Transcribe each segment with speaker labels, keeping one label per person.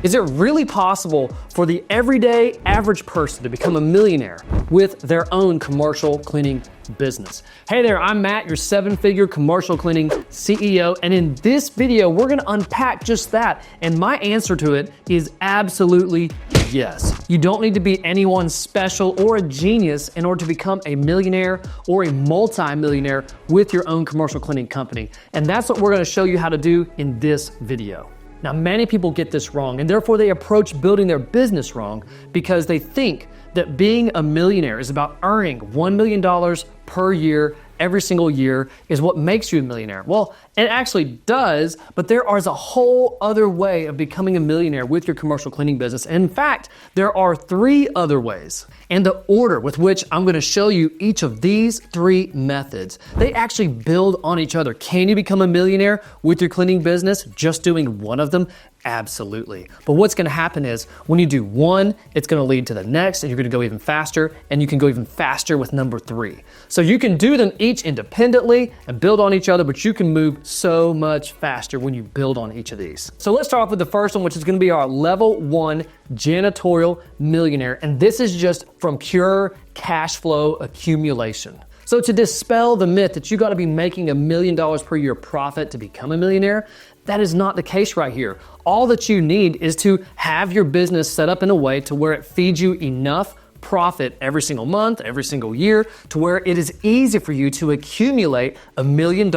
Speaker 1: Is it really possible for the everyday average person to become a millionaire with their own commercial cleaning business? Hey there, I'm Matt, your 7-figure commercial cleaning CEO, and in this video, we're gonna unpack just that, and my answer to it is absolutely yes. You don't need to be anyone special or a genius in order to become a millionaire or a multi-millionaire with your own commercial cleaning company, and that's what we're gonna show you how to do in this video. Now, many people get this wrong, and therefore they approach building their business wrong because they think that being a millionaire is about earning $1 million per year every single year is what makes you a millionaire. Well, it actually does, but there is a whole other way of becoming a millionaire with your commercial cleaning business. In fact, there are 3 other ways. And the order with which I'm gonna show you each of these 3 methods, they actually build on each other. Can you become a millionaire with your cleaning business just doing one of them? Absolutely. But what's gonna happen is when you do one, it's gonna lead to the next, and you're gonna go even faster, and you can go even faster with number 3. So you can do them each independently and build on each other, but you can move so much faster when you build on each of these. So let's start off with the first one, which is gonna be our level 1 janitorial millionaire. And this is just from pure cash flow accumulation. So to dispel the myth that you gotta be making $1 million per year profit to become a millionaire, that is not the case right here. All that you need is to have your business set up in a way to where it feeds you enough profit every single month, every single year, to where it is easy for you to accumulate $1 million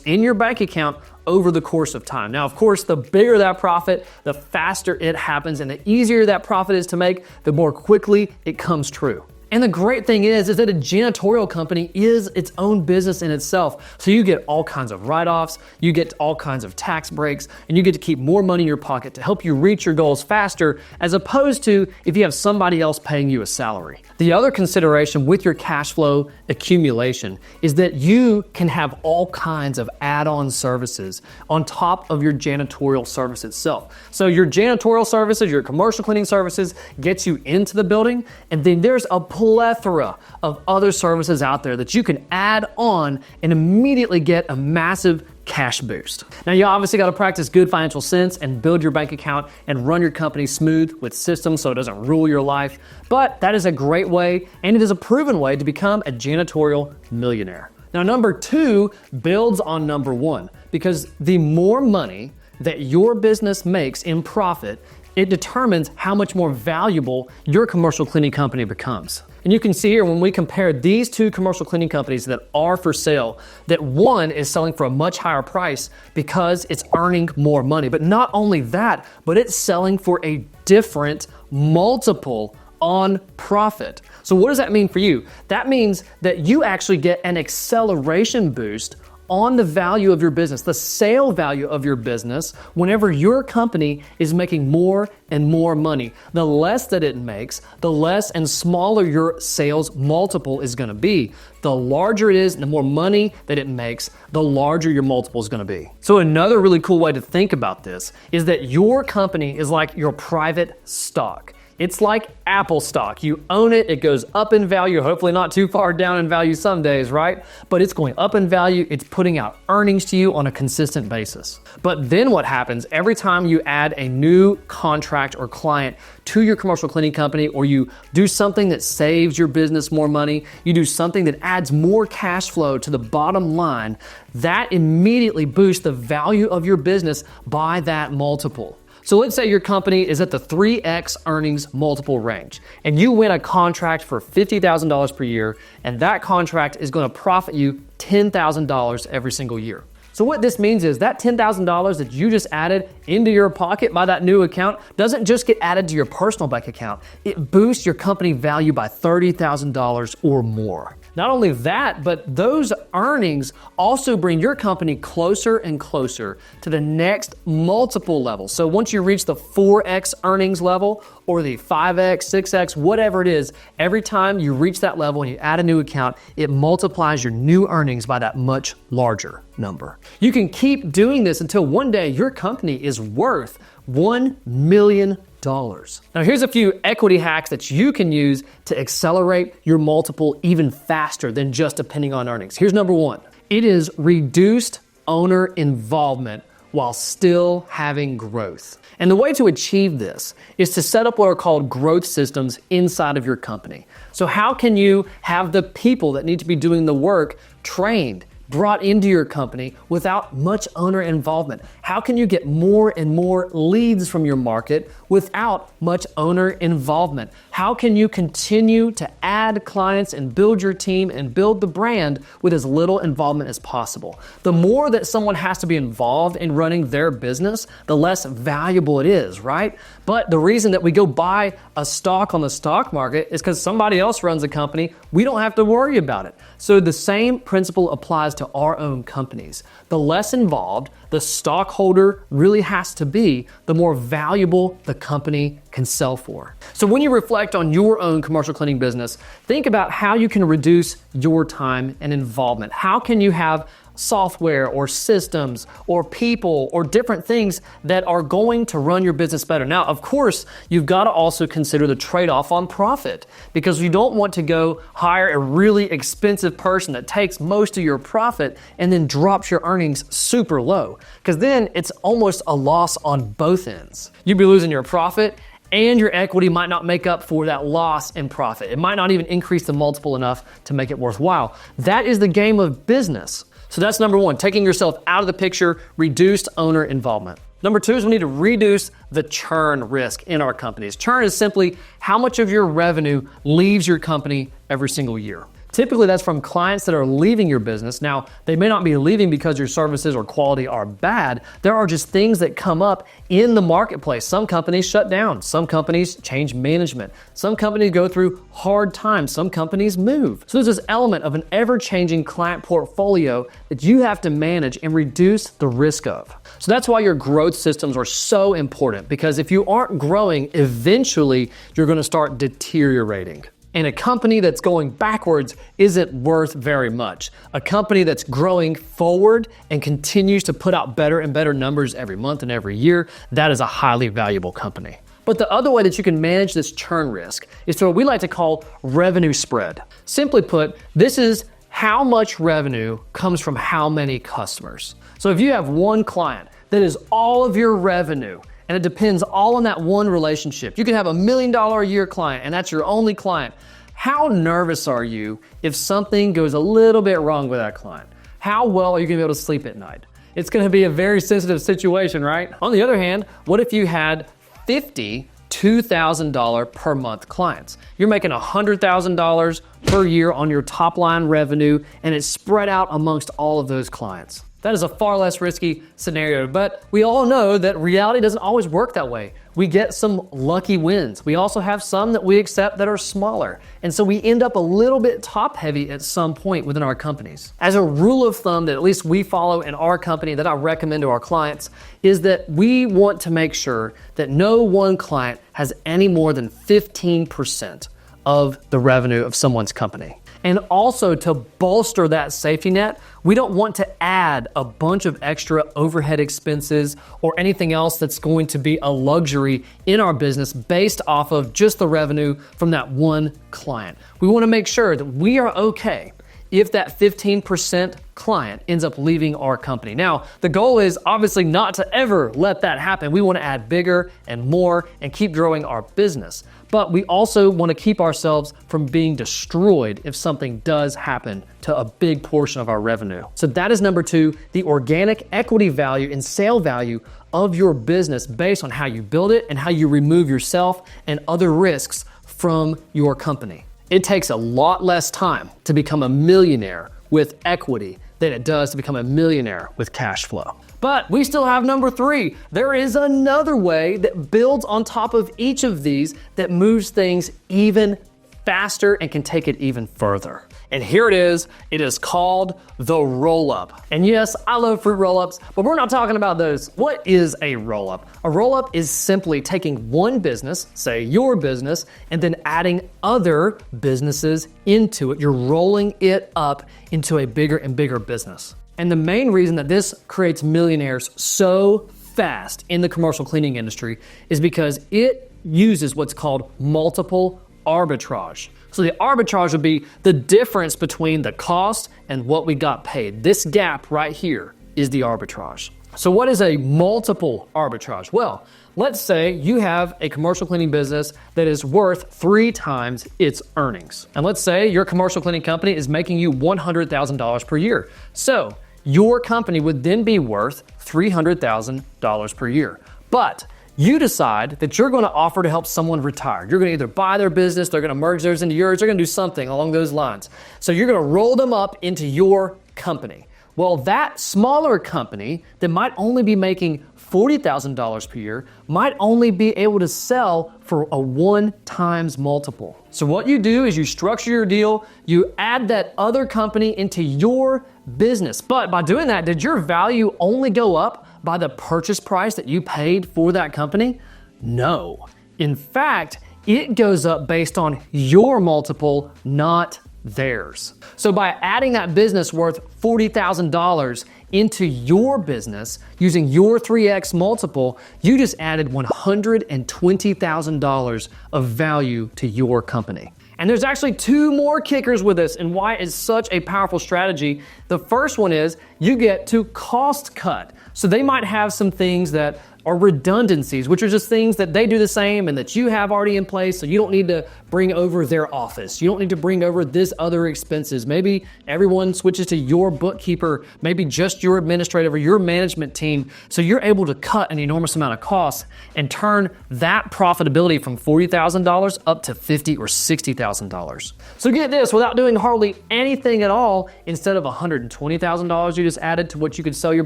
Speaker 1: in your bank account over the course of time. Now, of course, the bigger that profit, the faster it happens, and the easier that profit is to make, the more quickly it comes true. And the great thing is that a janitorial company is its own business in itself. So you get all kinds of write-offs, you get all kinds of tax breaks, and you get to keep more money in your pocket to help you reach your goals faster, as opposed to if you have somebody else paying you a salary. The other consideration with your cash flow accumulation is that you can have all kinds of add-on services on top of your janitorial service itself. So your janitorial services, your commercial cleaning services gets you into the building, and then there's a plethora of other services out there that you can add on and immediately get a massive cash boost. Now, you obviously got to practice good financial sense and build your bank account and run your company smooth with systems so it doesn't rule your life. But that is a great way, and it is a proven way to become a janitorial millionaire. Now, number 2 builds on number 1, because the more money that your business makes in profit, it determines how much more valuable your commercial cleaning company becomes. And you can see here when we compare these 2 commercial cleaning companies that are for sale, that one is selling for a much higher price because it's earning more money. But not only that, but it's selling for a different multiple on profit. So what does that mean for you? That means that you actually get an acceleration boost on the value of your business, the sale value of your business, whenever your company is making more and more money. The less that it makes, the less and smaller your sales multiple is gonna be. The larger it is, the more money that it makes, the larger your multiple is gonna be. So another really cool way to think about this is that your company is like your private stock. It's like Apple stock. You own it, it goes up in value, hopefully not too far down in value some days, right? But it's going up in value, it's putting out earnings to you on a consistent basis. But then what happens every time you add a new contract or client to your commercial cleaning company, or you do something that saves your business more money, you do something that adds more cash flow to the bottom line, that immediately boosts the value of your business by that multiple. So let's say your company is at the 3x earnings multiple range, and you win a contract for $50,000 per year, and that contract is going to profit you $10,000 every single year. So what this means is that $10,000 that you just added into your pocket by that new account doesn't just get added to your personal bank account, it boosts your company value by $30,000 or more. Not only that, but those earnings also bring your company closer and closer to the next multiple level. So once you reach the 4x earnings level or the 5x, 6x, whatever it is, every time you reach that level and you add a new account, it multiplies your new earnings by that much larger number. You can keep doing this until one day your company is worth $1 million. Now here's a few equity hacks that you can use to accelerate your multiple even faster than just depending on earnings. Here's number 1. It is reduced owner involvement while still having growth. And the way to achieve this is to set up what are called growth systems inside of your company. So how can you have the people that need to be doing the work trained, brought into your company without much owner involvement? How can you get more and more leads from your market without much owner involvement? How can you continue to add clients and build your team and build the brand with as little involvement as possible? The more that someone has to be involved in running their business, the less valuable it is, right? But the reason that we go buy a stock on the stock market is because somebody else runs a company. We don't have to worry about it. So the same principle applies to our own companies. The less involved the stockholder really has to be, the more valuable the company can sell for. So when you reflect on your own commercial cleaning business, think about how you can reduce your time and involvement. How can you have software or systems or people or different things that are going to run your business better? Now, of course, you've got to also consider the trade-off on profit, because you don't want to go hire a really expensive person that takes most of your profit and then drops your earnings super low, because then it's almost a loss on both ends. You'd be losing your profit, and your equity might not make up for that loss in profit. It might not even increase the multiple enough to make it worthwhile. That is the game of business. So that's number one, taking yourself out of the picture, reduced owner involvement. Number two is we need to reduce the churn risk in our companies. Churn is simply how much of your revenue leaves your company every single year. Typically, that's from clients that are leaving your business. Now, they may not be leaving because your services or quality are bad. There are just things that come up in the marketplace. Some companies shut down. Some companies change management. Some companies go through hard times. Some companies move. So there's this element of an ever-changing client portfolio that you have to manage and reduce the risk of. So that's why your growth systems are so important, because if you aren't growing, eventually you're going to start deteriorating. And a company that's going backwards isn't worth very much. A company that's growing forward and continues to put out better and better numbers every month and every year, that is a highly valuable company. But the other way that you can manage this churn risk is through what we like to call revenue spread. Simply put, this is how much revenue comes from how many customers. So if you have one client that is all of your revenue, and it depends all on that one relationship. You can have $1 million a year client, and that's your only client. How nervous are you if something goes a little bit wrong with that client? How well are you gonna be able to sleep at night? It's gonna be a very sensitive situation, right? On the other hand, what if you had 50 $2,000 per month clients? You're making $100,000 per year on your top line revenue, and it's spread out amongst all of those clients. That is a far less risky scenario, but we all know that reality doesn't always work that way. We get some lucky wins. We also have some that we accept that are smaller. And so we end up a little bit top heavy at some point within our companies. As a rule of thumb that at least we follow in our company that I recommend to our clients is that we want to make sure that no one client has any more than 15% of the revenue of someone's company. And also, to bolster that safety net, we don't want to add a bunch of extra overhead expenses or anything else that's going to be a luxury in our business based off of just the revenue from that one client. We want to make sure that we are okay if that 15% client ends up leaving our company. Now, the goal is obviously not to ever let that happen. We want to add bigger and more and keep growing our business. But we also want to keep ourselves from being destroyed if something does happen to a big portion of our revenue. So that is number two, the organic equity value and sale value of your business based on how you build it and how you remove yourself and other risks from your company. It takes a lot less time to become a millionaire with equity than it does to become a millionaire with cash flow. But we still have number three. There is another way that builds on top of each of these that moves things even faster and can take it even further. And here it is. It is called the roll-up. And yes, I love fruit roll-ups, but we're not talking about those. What is a roll-up? A roll-up is simply taking one business, say your business, and then adding other businesses into it. You're rolling it up into a bigger and bigger business. And the main reason that this creates millionaires so fast in the commercial cleaning industry is because it uses what's called multiple arbitrage. So the arbitrage would be the difference between the cost and what we got paid. This gap right here is the arbitrage. So what is a multiple arbitrage? Well, let's say you have a commercial cleaning business that is worth 3 times its earnings. And let's say your commercial cleaning company is making you $100,000 per year. So your company would then be worth $300,000 per year. But you decide that you're going to offer to help someone retire. You're going to either buy their business, they're going to merge theirs into yours, they're going to do something along those lines. So you're going to roll them up into your company. Well, that smaller company that might only be making $40,000 per year might only be able to sell for a 1 times multiple. So what you do is you structure your deal, you add that other company into your business. But by doing that, did your value only go up by the purchase price that you paid for that company? No. In fact, it goes up based on your multiple, not theirs. So by adding that business worth $40,000 into your business using your 3x multiple, you just added $120,000 of value to your company. And there's actually 2 more kickers with this and why it's such a powerful strategy. The first one is you get to cost cut. So they might have some things that are redundancies, which are just things that they do the same and that you have already in place, so you don't need to bring over their office. You don't need to bring over this other expenses. Maybe everyone switches to your bookkeeper, maybe just your administrative or your management team, so you're able to cut an enormous amount of costs and turn that profitability from $40,000 up to $50,000 or $60,000. So get this, without doing hardly anything at all, instead of $120,000 you just added to what you could sell your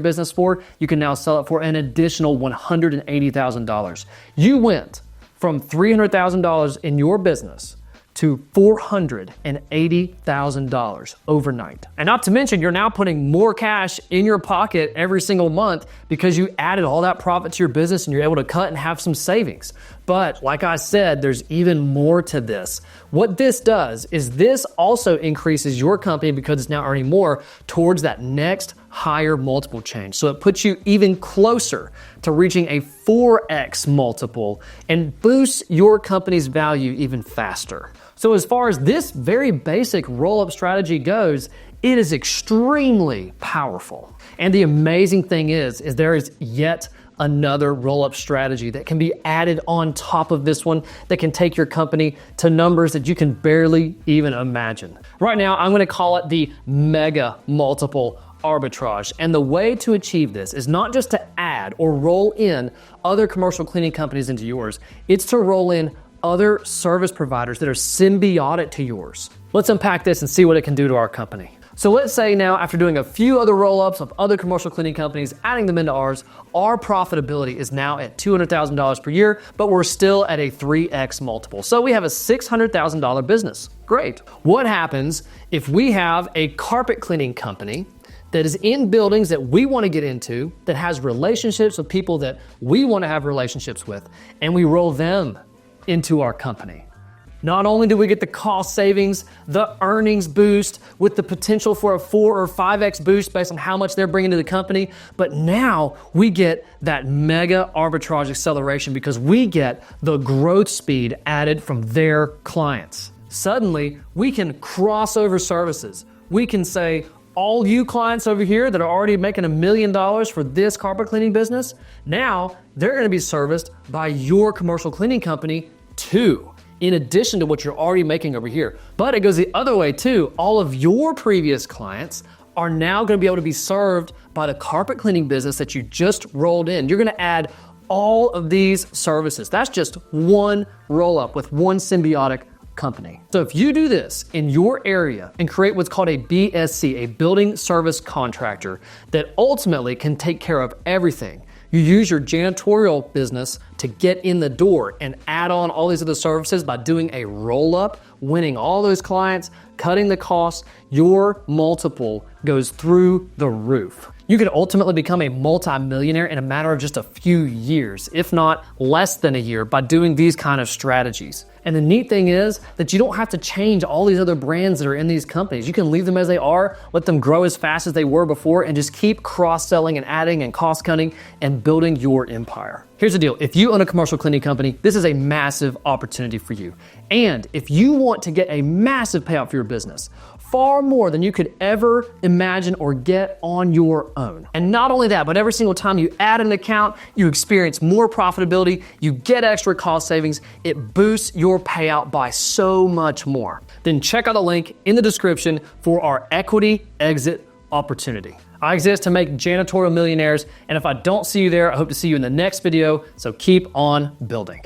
Speaker 1: business for, you can now sell it for an additional $180,000. You went from $300,000 in your business to $480,000 overnight. And not to mention, you're now putting more cash in your pocket every single month because you added all that profit to your business and you're able to cut and have some savings. But like I said, there's even more to this. What this does is this also increases your company because it's now earning more towards that next higher multiple change. So it puts you even closer to reaching a 4x multiple and boosts your company's value even faster. So as far as this very basic roll-up strategy goes, it is extremely powerful. And the amazing thing is there is yet another roll-up strategy that can be added on top of this one that can take your company to numbers that you can barely even imagine. Right now, I'm going to call it the mega multiple arbitrage. And the way to achieve this is not just to add or roll in other commercial cleaning companies into yours, it's to roll in other service providers that are symbiotic to yours. Let's unpack this and see what it can do to our company. So let's say now, after doing a few other roll-ups of other commercial cleaning companies, adding them into ours, our profitability is now at $200,000 per year, but we're still at a 3x multiple. So we have a $600,000 business. Great. What happens if we have a carpet cleaning company that is in buildings that we want to get into, that has relationships with people that we want to have relationships with, and we roll them into our company? Not only do we get the cost savings, the earnings boost with the potential for a 4 or 5x boost based on how much they're bringing to the company, but now we get that mega arbitrage acceleration because we get the growth speed added from their clients. Suddenly, we can cross over services. We can say, all you clients over here that are already making $1 million for this carpet cleaning business, now they're going to be serviced by your commercial cleaning company too, in addition to what you're already making over here. But it goes the other way too. All of your previous clients are now going to be able to be served by the carpet cleaning business that you just rolled in. You're going to add all of these services. That's just one roll-up with one symbiotic company. So if you do this in your area and create what's called a BSC, a building service contractor, that ultimately can take care of everything. You use your janitorial business to get in the door and add on all these other services by doing a roll-up, winning all those clients, cutting the costs. Your multiple goes through the roof. You could ultimately become a multi-millionaire in a matter of just a few years, if not less than a year, by doing these kind of strategies. And the neat thing is that you don't have to change all these other brands that are in these companies. You can leave them as they are, let them grow as fast as they were before, and just keep cross-selling and adding and cost-cutting and building your empire. Here's the deal. If you own a commercial cleaning company, this is a massive opportunity for you. And if you want to get a massive payout for your business, far more than you could ever imagine or get on your own. And not only that, but every single time you add an account, you experience more profitability, you get extra cost savings, it boosts your payout by so much more. Then check out the link in the description for our equity exit opportunity. I exist to make janitorial millionaires, and if I don't see you there, I hope to see you in the next video, so keep on building.